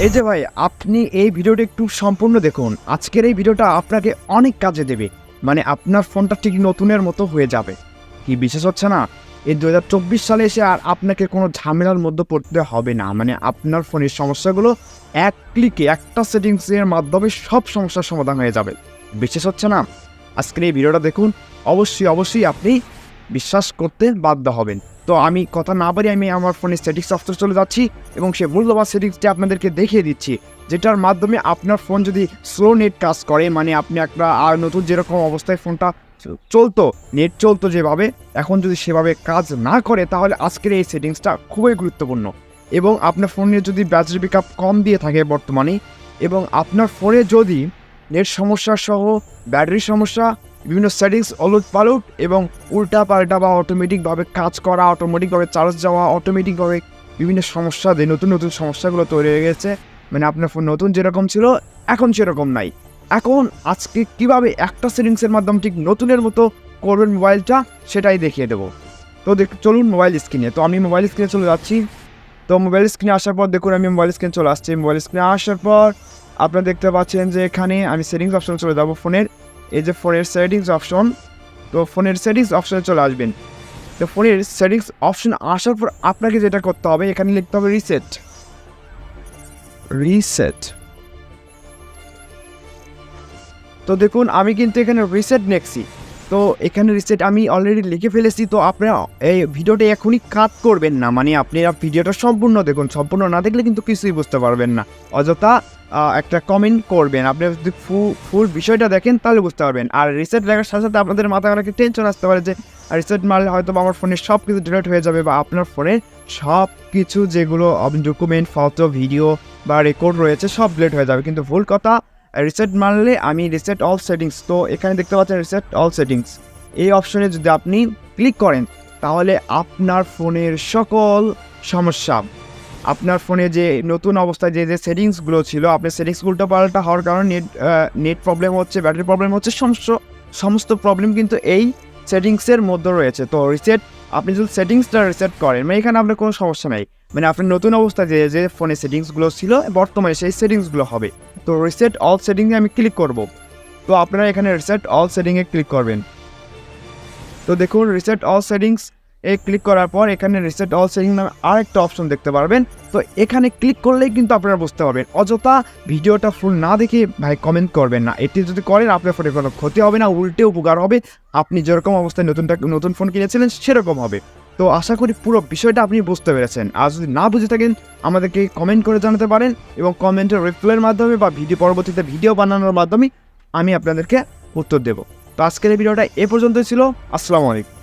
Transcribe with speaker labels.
Speaker 1: এই যে ভাই, আপনি এই ভিডিওটা একটু সম্পূর্ণ দেখুন। আজকের এই ভিডিওটা আপনাকে অনেক কাজে দেবে। মানে আপনার ফোনটা ঠিক নতুনের মতো হয়ে যাবে। কি বিশ্বাস হচ্ছে না? এই 2024 সালে এসে আর আপনাকে কোনো ঝামেলার মধ্যে পড়তে হবে না। মানে আপনার ফোনের সমস্যাগুলো এক ক্লিকে একটা সেটিংসের মাধ্যমে সব সমস্যার সমাধান হয়ে যাবে। বিশ্বাস হচ্ছে না? আজকের এই ভিডিওটা দেখুন। অবশ্যই আপনি বিশ্বাস করতে বাধ্য হবেন। তো আমি কথা না বাড়িয়ে আমি আমার ফোনের সেটিংস অপশনে চলে যাচ্ছি এবং সেই মূল্যবান সেটিংসটি আপনাদেরকে দেখিয়ে দিচ্ছি, যেটার মাধ্যমে আপনার ফোন যদি স্লো নেট কাজ করে, মানে আপনি একটা আর নতুন যেরকম অবস্থায় ফোনটা চলতো, নেট চলতো যেভাবে, এখন যদি সেভাবে কাজ না করে, তাহলে আজকের এই সেটিংসটা খুবই গুরুত্বপূর্ণ। এবং আপনার ফোনের যদি ব্যাটারি ব্যাকআপ কম দিয়ে থাকে বর্তমানে, এবং আপনার ফোনে যদি নেট সমস্যা সহ ব্যাটারির সমস্যা, বিভিন্ন সেটিংস ওলট পালট এবং উল্টা পাল্টা বা অটোমেটিকভাবে কাজ করা, অটোমেটিকভাবে চার্জ যাওয়া, অটোমেটিকভাবে বিভিন্ন সমস্যা দিয়ে নতুন সমস্যাগুলো তৈরি হয়ে গেছে। মানে আপনার ফোন নতুন যেরকম ছিল এখন সেরকম নাই। এখন আজকে কিভাবে একটা সেটিংসের মাধ্যমে ঠিক নতুনের মতো করবেন মোবাইলটা, সেটাই দেখিয়ে দেবো। তো চলুন মোবাইল স্ক্রিনে। তো আমি মোবাইল স্ক্রিনে চলে যাচ্ছি। তো মোবাইল স্ক্রিনে আসার পর দেখুন আমি মোবাইল স্ক্রিনে চলে আসছি। মোবাইল স্ক্রিনে আসার পর আপনারা দেখতে পাচ্ছেন যে এখানে আমি সেটিংস অপশনে চলে যাবো ফোনের। এই যে ফোনের সেটিংস অপশন, তো ফোনের সেটিংস অপশনে চলে আসবেন। তো ফোনের সেটিংস অপশন আসার পর আপনাকে যেটা করতে হবে, এখানে লিখতে হবে রিসেট। তো দেখুন আমি কিন্তু এখানে রিসেট নেক্সি। তো এখানে রিসেট আমি অলরেডি লিখে ফেলেছি। তো আপনারা এই ভিডিওটা এখনই কাট করবেন না, মানে আপনারা ভিডিওটা সম্পূর্ণ দেখুন। সম্পূর্ণ না দেখলে কিন্তু কিছুই বুঝতে পারবেন না। অযথা একটা কমেন্ট করবেন। আপনি যদি ফুল বিষয়টা দেখেন তাহলে বুঝতে পারবেন। আর রিসেট লেখার সাথে সাথে আপনাদের মাথায় অনেক টেনশন আসতে পারে যে রিসেট মারলে হয়তো আমার ফোনের সব কিছু ডিলিট হয়ে যাবে, বা আপনার ফোনের সব কিছু যেগুলো ডকুমেন্ট, ফটো, ভিডিও বা রেকর্ড রয়েছে সব ডিলিট হয়ে যাবে। কিন্তু ভুল কথা। রিসেট মারলে আমি রিসেট অল সেটিংস, তো এখানে দেখতে পাচ্ছেন রিসেট অল সেটিংস, এই অপশনে যদি আপনি ক্লিক করেন তাহলে আপনার ফোনের সকল সমস্যা, আপনার ফোনে যে নতুন অবস্থায় যে সেটিংসগুলো ছিল, আপনার সেটিংসগুলো পাল্টা হওয়ার কারণে নেট প্রবলেম হচ্ছে, ব্যাটারি প্রবলেম হচ্ছে, সমস্ত প্রবলেম কিন্তু এই সেটিংসের মধ্যে রয়েছে। তো আপনি যদি সেটিংসটা রিসেট করেন, মানে এখানে আপনার কোনো সমস্যা নেই। মানে আপনার নতুন অবস্থায় যে ফোনে সেটিংসগুলো ছিল বর্তমানে সেই সেটিংসগুলো হবে। তো রিসেট অল সেটিংয়ে আমি ক্লিক করব। তো আপনারা এখানে রিসেট অল সেটিংয়ে ক্লিক করবেন। তো দেখুন রিসেট অল সেটিংস ক্লিক করার পর এখানে রিসেট অল সেটিং নামে আরেকটা অপশন দেখতে পারবেন। তো এখানে ক্লিক করলেই কিন্তু আপনারা বুঝতে পারবেন। অযথা ভিডিওটা ফুল না দেখে ভাই কমেন্ট করবেন না। এটি যদি করেন আপনার ফোনে কোনো ক্ষতি হবে না, উল্টে উপকার হবে। আপনি যেরকম অবস্থায় নতুন ফোন কিনেছিলেন সেরকম হবে। তো আশা করি পুরো বিষয়টা আপনি বুঝতে পেরেছেন। আর যদি না বুঝে থাকেন আমাদেরকে কমেন্ট করে জানাতে পারেন, এবং কমেন্টের রিপ্লাইয়ের মাধ্যমে বা পরবর্তীতে ভিডিও বানানোর মাধ্যমে আমি আপনাদেরকে উত্তর দেব। তো আজকের এই ভিডিওটা এ পর্যন্তই ছিল। আসসালামু আলাইকুম।